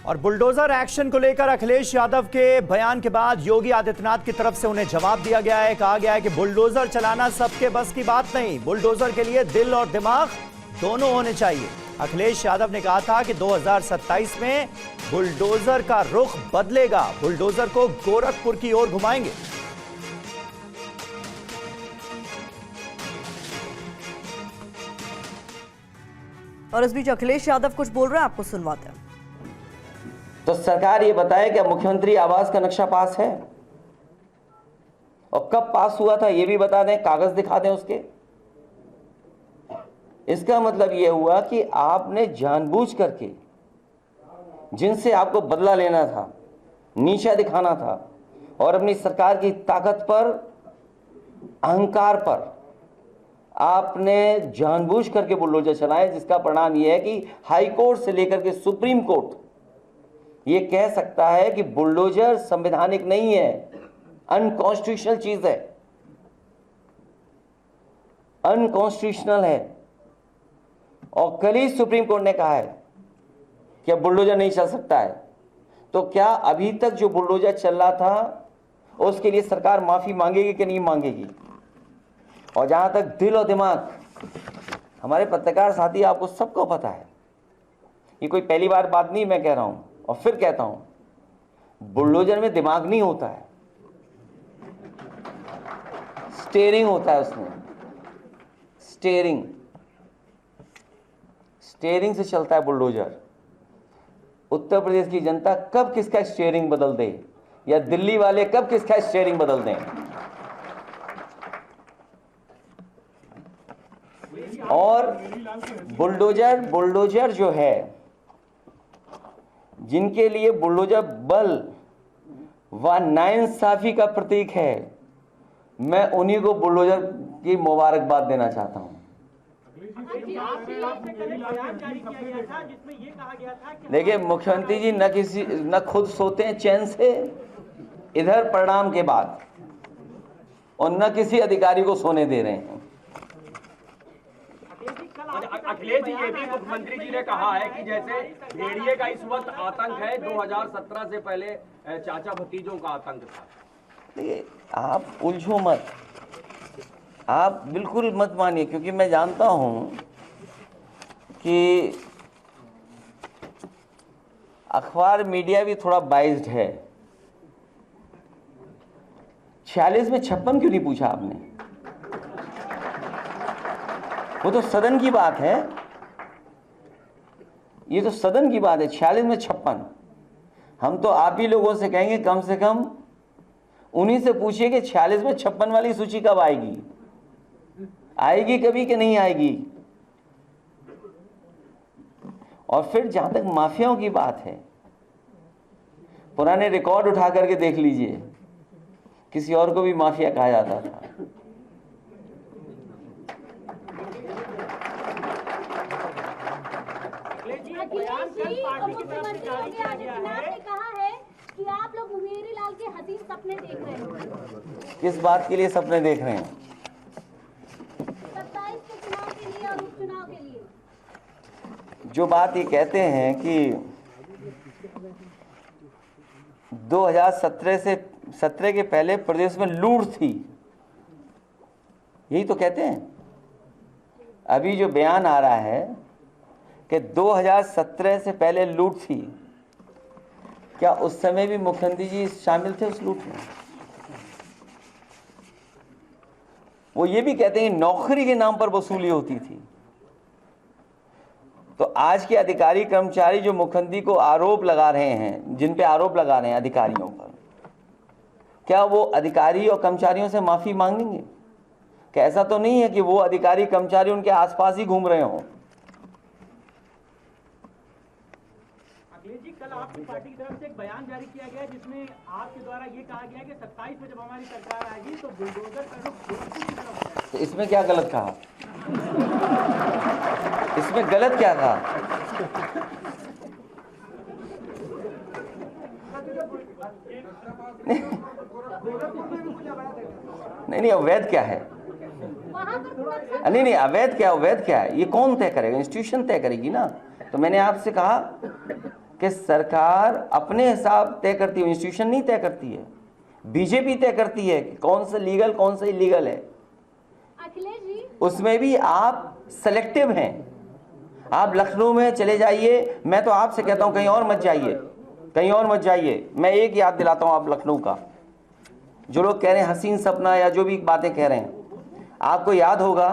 और bulldozer action को लेकर अखिलेश यादव के बयान के बाद योगी आदित्यनाथ की तरफ से उन्हें जवाब दिया गया है। कहा गया है कि बुलडोजर चलाना सबके बस की बात नहीं, बुलडोजर के लिए दिल और दिमाग दोनों होने चाहिए। अखिलेश यादव ने कहा था कि 2027 में बुलडोजर का रुख बदलेगा, बुलडोजर को गोरखपुर की ओर घुमाएंगे। और इस बीच अखिलेश यादव कुछ बोल रहे हैं, आपको सुनवाते हैं। तो सरकार ये बताए क्या मुख्यमंत्री आवास का नक्शा पास है, और कब पास हुआ था ये भी बता दें, कागज दिखा दें उसके। इसका मतलब ये हुआ कि आपने जानबूझ करके जिनसे आपको बदला लेना था, नीचा दिखाना था, और अपनी सरकार की ताकत पर, अहंकार पर आपने जानबूझ करके बुलडोजर चलाए, जिसका परिणाम यह है कि हाई कोर्ट से लेकर के सुप्रीम कोर्ट ये कह सकता है कि बुलडोजर संवैधानिक नहीं है, अनकॉन्स्टिट्यूशनल चीज है, अनकॉन्स्टिट्यूशनल है। और कल ही सुप्रीम कोर्ट ने कहा है कि अब बुलडोजर नहीं चल सकता है। तो क्या अभी तक जो बुलडोजर चल रहा था उसके लिए सरकार माफी मांगेगी कि नहीं मांगेगी? और जहां तक दिल और दिमाग, हमारे पत्रकार साथी आपको सबको पता है, ये कोई पहली बार बात नहीं मैं कह रहा हूं, और फिर कहता हूं, बुलडोजर में दिमाग नहीं होता है, स्टीयरिंग होता है उसमें, स्टीयरिंग से चलता है बुलडोजर। उत्तर प्रदेश की जनता कब किसका स्टीयरिंग बदल दे, या दिल्ली वाले कब किसका स्टीयरिंग बदल दें। और बुलडोजर जो है, जिनके लिए बुलडोजर बल व नाइंसाफी का प्रतीक है, मैं उन्हीं को बुलडोजर की मुबारकबाद देना चाहता हूं। देखिए मुख्यमंत्री जी न खुद सोते हैं चैन से इधर परिणाम के बाद, और न किसी अधिकारी को सोने दे रहे हैं। अखिलेश जी, ये भी मुख्यमंत्री जी ने कहा है कि जैसे भेड़िए का इस वक्त आतंक है, 2017 से पहले चाचा भतीजों का आतंक था। देखिए आप उलझो मत, आप बिल्कुल मत मानिए, क्योंकि मैं जानता हूं कि अखबार मीडिया भी थोड़ा बाइज्ड है। 46 में 56 क्यों नहीं पूछा आपने? वो तो सदन की बात है, ये तो सदन की बात है। 46 में 56, हम तो आप ही लोगों से कहेंगे कम से कम उन्हीं से पूछिए कि 46 में 56 वाली सूची कब आएगी, आएगी कभी कि नहीं आएगी। और फिर जहां तक माफियाओं की बात है, पुराने रिकॉर्ड उठा करके देख लीजिए, किसी और को भी माफिया कहा जाता था। कि आप लोग मुंगेरी लाल के हसीन सपने देख रहे हैं। किस बात के लिए सपने देख रहे हैं? 27 के चुनाव के लिए और उपचुनाव के लिए। जो बात ये कहते हैं कि 2017 के पहले प्रदेश में लूट थी, यही तो कहते हैं। अभी जो बयान आ रहा है कि 2017 से पहले लूट थी, क्या उस समय भी मुख्यमंत्री जी शामिल थे उस लूट में? वो ये भी कहते हैं नौकरी के नाम पर वसूली होती थी। तो आज के अधिकारी कर्मचारी जो मुख्यमंत्री को आरोप लगा रहे हैं, जिन पे आरोप लगा रहे हैं अधिकारियों पर, क्या वो अधिकारी और कर्मचारियों से माफी मांगेंगे? क्या ऐसा तो नहीं है कि वो अधिकारी कर्मचारी उनके आसपास ही घूम रहे हों? अखिलेश जी, कल आपकी पार्टी की तरफ से एक बयान जारी किया गया जिसमें आपके द्वारा ये कहा गया कि 27 में जब हमारी सरकार आएगी तो बुलडोजर का रुख गोरखपुर की तरफ है। तो इसमें क्या गलत कहा? इसमें गलत क्या कहा? नहीं, अवैध क्या है? नहीं, अवैध क्या है? ये कौन तय करेगा? इंस्टीट्यूशन तय करेगी ना। तो मैंने आपसे कहा कि सरकार अपने हिसाब तय करती है, इंस्टीट्यूशन नहीं तय करती है, बीजेपी तय करती है कि कौन सा लीगल कौन सा इलीगल है। अखिलेश जी, उसमें भी आप सेलेक्टिव हैं। आप लखनऊ में चले जाइए, मैं तो आपसे कहता हूं कहीं और मत जाइए, कहीं और मत जाइए। मैं एक याद दिलाता हूं आप लखनऊ का, जो लोग कह रहे हैं हसीन सपना या जो भी बातें कह रहे हैं, आपको याद होगा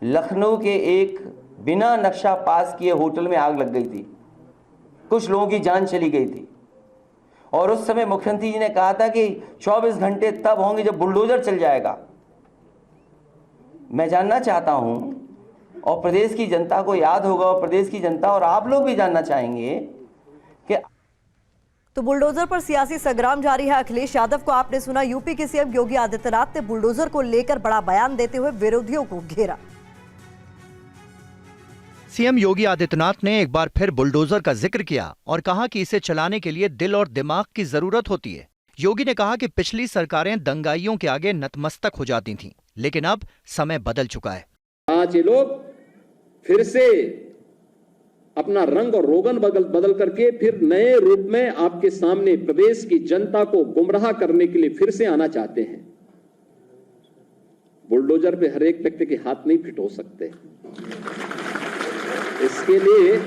लखनऊ के एक बिना नक्शा पास किए होटल में आग लग गई थी, कुछ लोगों की जान चली गई थी, और उस समय मुख्यमंत्री जी ने कहा था कि 24 घंटे तब होंगे जब बुलडोजर चल जाएगा। मैं जानना चाहता हूं, और प्रदेश की जनता को याद होगा, और प्रदेश की जनता और आप लोग भी जानना चाहेंगे कि तो बुलडोजर पर सियासी संग्राम जारी है। अखिलेश यादव को आपने सुना। यूपी के सीएम योगी आदित्यनाथ ने बुलडोजर को लेकर बड़ा बयान देते हुए विरोधियों को घेरा। सीएम योगी आदित्यनाथ ने एक बार फिर बुलडोजर का जिक्र किया और कहा कि इसे चलाने के लिए दिल और दिमाग की जरूरत होती है। योगी ने कहा कि पिछली सरकारें दंगाइयों के आगे नतमस्तक हो जाती थीं, लेकिन अब समय बदल चुका है। आज ये लोग फिर से अपना रंग और रोगन बदल करके फिर नए रूप में आपके सामने प्रदेश की जनता को गुमराह करने के लिए फिर से आना चाहते हैं। बुलडोजर पे हर एक व्यक्ति के हाथ नहीं फिट हो सकते, इसके लिए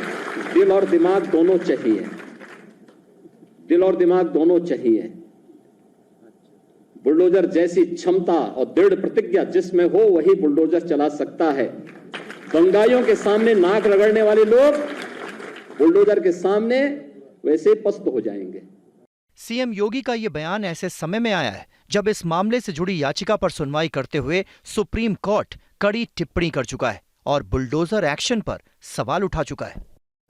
दिल और दिमाग दोनों चाहिए, दिल और दिमाग दोनों चाहिए। बुलडोजर जैसी क्षमता और दृढ़ प्रतिज्ञा जिसमें हो वही बुलडोजर चला सकता है। दंगाइयों के सामने नाक रगड़ने वाले लोग बुलडोजर के सामने वैसे पस्त हो जाएंगे। सीएम योगी का ये बयान ऐसे समय में आया है जब इस मामले से जुड़ी याचिका पर सुनवाई करते हुए सुप्रीम कोर्ट कड़ी टिप्पणी कर चुका है और बुलडोजर एक्शन पर सवाल उठा चुका है।